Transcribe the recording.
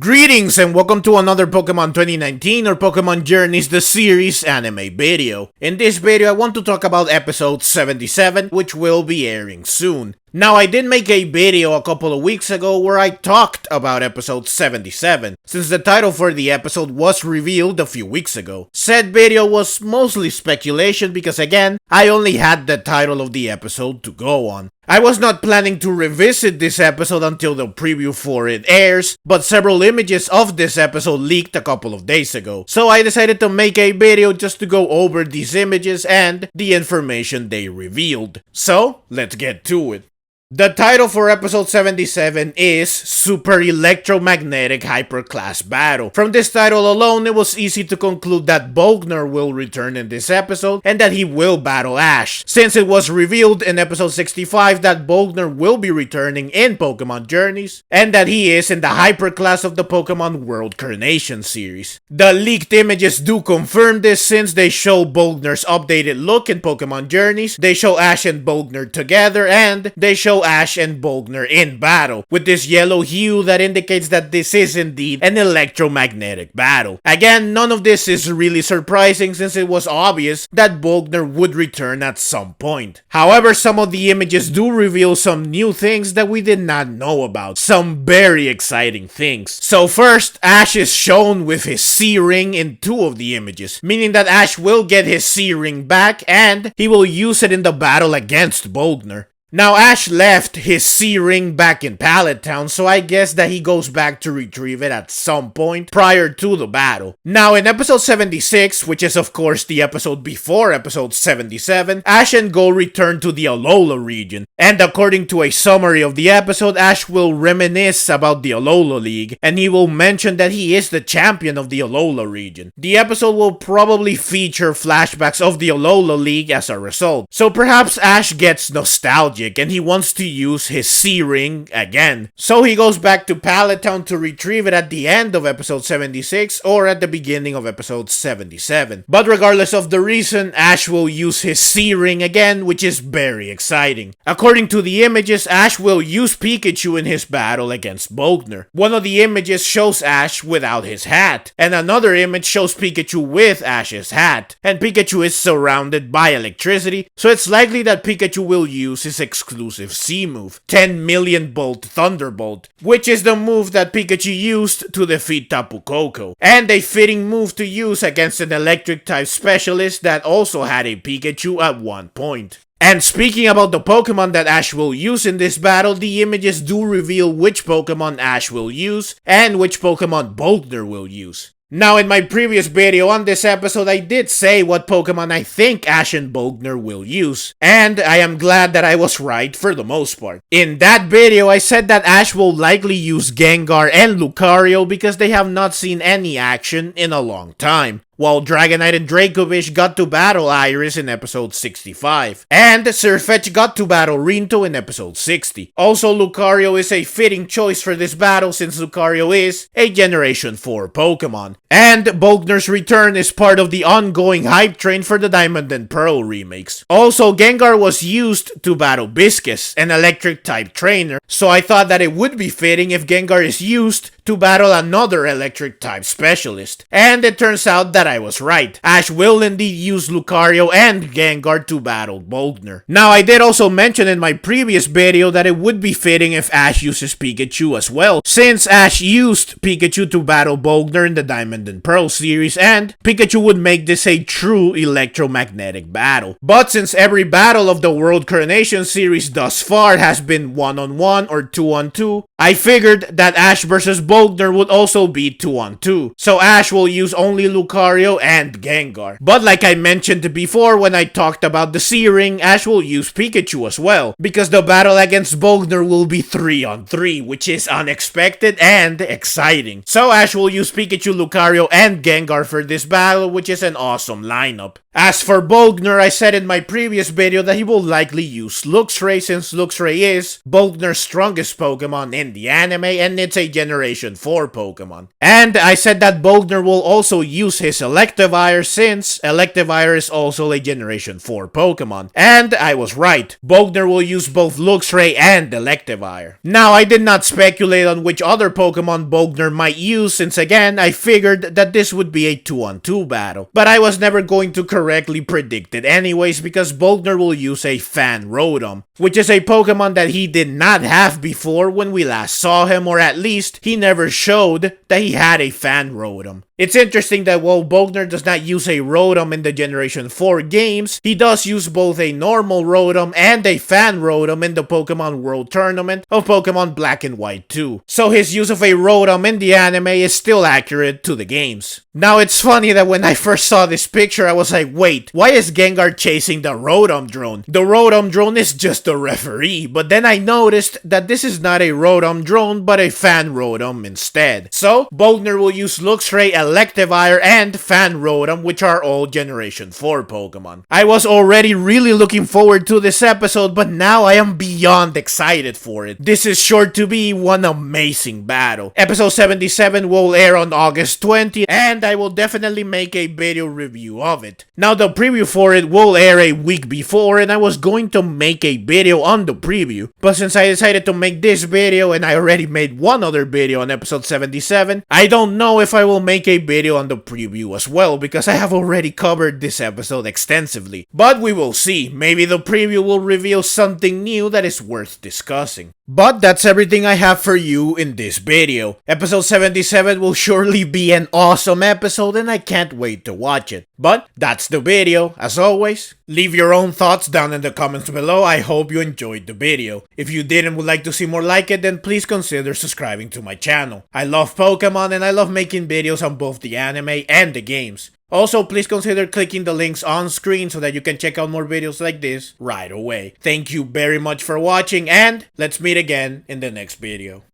Greetings and welcome to another Pokemon 2019 or Pokemon Journeys the series anime video. In this video I want to talk about episode 77, which will be airing soon. Now, I did make a video a couple of weeks ago where I talked about episode 77, since the title for the episode was revealed a few weeks ago. Said video was mostly speculation because again, I only had the title of the episode to go on. I was not planning to revisit this episode until the preview for it airs, but several images of this episode leaked a couple of days ago, so I decided to make a video just to go over these images and the information they revealed. So, let's get to it. The title for episode 77 is Super Electromagnetic Hyperclass Battle. From this title alone, it was easy to conclude that Bogner will return in this episode and that he will battle Ash, since it was revealed in episode 65 that Bogner will be returning in Pokemon Journeys and that he is in the hyperclass of the Pokemon World Coronation series. The leaked images do confirm this since they show Bogner's updated look in Pokemon Journeys, they show Ash and Bogner together, and they show Ash and Bogner in battle, with this yellow hue that indicates that this is indeed an electromagnetic battle. Again, none of this is really surprising since it was obvious that Bogner would return at some point. However, some of the images do reveal some new things that we did not know about, some very exciting things. So first, Ash is shown with his C-Ring in two of the images, meaning that Ash will get his C-Ring back and he will use it in the battle against Bogner. Now, Ash left his C-Ring back in Pallet Town, so I guess that he goes back to retrieve it at some point prior to the battle. Now, in episode 76, which is of course the episode before episode 77, Ash and Go return to the Alola region, and according to a summary of the episode, Ash will reminisce about the Alola League, and he will mention that he is the champion of the Alola region. The episode will probably feature flashbacks of the Alola League as a result, so perhaps Ash gets nostalgia and he wants to use his C-Ring again. So he goes back to Pallet Town to retrieve it at the end of episode 76 or at the beginning of episode 77. But regardless of the reason, Ash will use his C-Ring again, which is very exciting. According to the images, Ash will use Pikachu in his battle against Bogner. One of the images shows Ash without his hat, and another image shows Pikachu with Ash's hat. And Pikachu is surrounded by electricity, so it's likely that Pikachu will use his exclusive C move, 10 million Bolt Thunderbolt, which is the move that Pikachu used to defeat Tapu Koko, and a fitting move to use against an electric type specialist that also had a Pikachu at one point. And speaking about the Pokemon that Ash will use in this battle, the images do reveal which Pokemon Ash will use and which Pokemon Bogner will use. Now, in my previous video on this episode, I did say what Pokemon I think Ash and Bogner will use, and I am glad that I was right for the most part. In that video, I said that Ash will likely use Gengar and Lucario because they have not seen any action in a long time, while Dragonite and Dracovish got to battle Iris in episode 65, and Sirfetch'd got to battle Rinto in episode 60. Also, Lucario is a fitting choice for this battle since Lucario is a Generation 4 Pokemon. And Bogner's return is part of the ongoing hype train for the Diamond and Pearl remakes. Also, Gengar was used to battle Biscus, an electric type trainer, so I thought that it would be fitting if Gengar is used to battle another electric type specialist. And it turns out that I was right. Ash will indeed use Lucario and Gengar to battle Bogner. Now, I did also mention in my previous video that it would be fitting if Ash uses Pikachu as well, since Ash used Pikachu to battle Bogner in the Diamond and Pearl series, and Pikachu would make this a true electromagnetic battle. But since every battle of the World Coronation series thus far has been 1-on-1 or 2-on-2, I figured that Ash versus Bogner would also be 2-on-2, so Ash will use only Lucario and Gengar. But like I mentioned before when I talked about the C-Ring, Ash will use Pikachu as well, because the battle against Bogner will be 3-on-3, which is unexpected and exciting. So Ash will use Pikachu, Lucario, and Gengar for this battle, which is an awesome lineup. As for Bogner, I said in my previous video that he will likely use Luxray since Luxray is Bogner's strongest Pokemon in the anime and it's a Generation 4 Pokemon. And I said that Bogner will also use his Electivire since Electivire is also a Generation 4 Pokemon. And I was right, Bogner will use both Luxray and Electivire. Now I did not speculate on which other Pokemon Bogner might use since again I figured that this would be a 2-on-2 battle. But I was never going to correctly predict it anyways because Bogner will use a Fan Rotom, which is a Pokemon that he did not have before when we last saw him, or at least he never showed that he had a Fan Rotom. It's interesting that while Bogner does not use a Rotom in the Generation 4 games, he does use both a normal Rotom and a Fan Rotom in the Pokemon World Tournament of Pokemon Black and White 2. So his use of a Rotom in the anime is still accurate to the games. Now it's funny that when I first saw this picture I was like, wait, why is Gengar chasing the Rotom drone? The Rotom drone is just a referee, but then I noticed that this is not a Rotom drone but a Fan Rotom instead. So Bogner will use Luxray, Electivire, and Fan Rotom, which are all Generation 4 Pokemon. I was already really looking forward to this episode, but now I am beyond excited for it. This is sure to be one amazing battle. Episode 77 will air on August 20th, and I will definitely make a video review of it. Now the preview for it will air a week before, and I was going to make a video on the preview, but since I decided to make this video and I already made one other video on episode 77, I don't know if I will make a video on the preview as well because I have already covered this episode extensively. But we will see, maybe the preview will reveal something new that is worth discussing. But that's everything I have for you in this video. Episode 77 will surely be an awesome episode and I can't wait to watch it. But that's the video. As always, leave your own thoughts down in the comments below. I hope you enjoyed the video. If you did and would like to see more like it, then please consider subscribing to my channel. I love Pokemon and I love making videos on both the anime and the games. Also, please consider clicking the links on screen so that you can check out more videos like this right away. Thank you very much for watching and let's meet again in the next video.